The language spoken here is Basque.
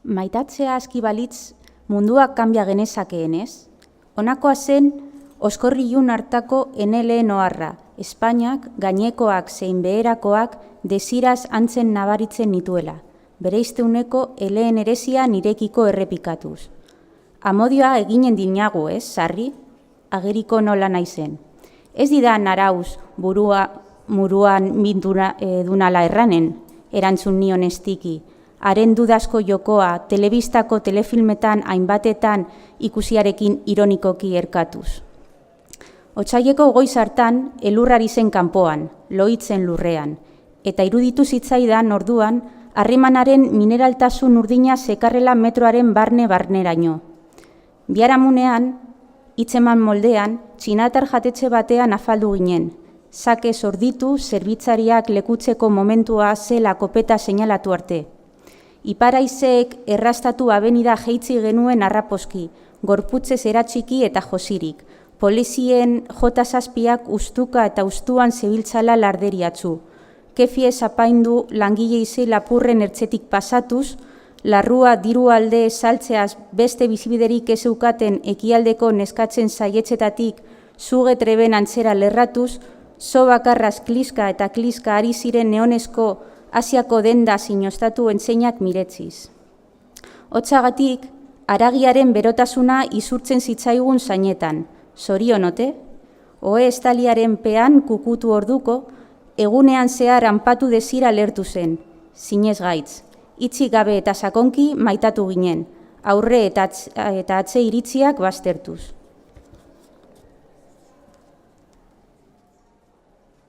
Maitatzea aski balitz munduak kanbia genezakeen ez? Honakoa zen oskorrilun hartako eneleen oharra, Espainiak, gainekoak zein beherakoak desiraz antzen nabaritzen nituela, bereizteuneko eleen eresia nirekiko errepikatuz. Amodioa eginen dinagu, ez, sarri? Ageriko nola naizen. Ez didan arauz muruan dunala erranen, erantzun nion estiki, haren dudazko jokoa, telebistako telefilmetan hainbatetan ikusiarekin ironikoki erkatuz. Otsaileko goiz hartan, elurrari zen kanpoan, loitzen lurrean, eta iruditu zitzaidan orduan, harremanaren mineraltasun urdina sekarrela metroaren barne-barneraino. Biharamunean, hitzeman moldean, txinatar jatetxe batean afaldu ginen, sake zorditu zerbitzariak lekutzeko momentua zela kopeta seinalatu arte. Iparaizeek errastatu abenida jeitzi genuen arraposki, gorputzez eratxiki eta josirik, polizien J7ak ustuka eta ustuan zebiltzala larderiatzu. Kefiez apaindu langile izi lapurren ertzetik pasatuz, larrua diru alde saltzeaz beste bizibiderik ez eukaten ekialdeko neskatzen zaietxetatik zuge treben antzera lerratuz, zo bakarraz kliska eta kliska ari ziren neonesko Asiako denda sinostatu entzeinak miretziz. Hotzagatik, haragiaren berotasuna izurtzen zitzaigun zainetan, zorionote, ohe estaliaren pean kukutu orduko, egunean zehar anpatu desira lertu zen, zinez gaitz, itxi gabe eta sakonki maitatu ginen, aurre eta atze iritziak baztertuz.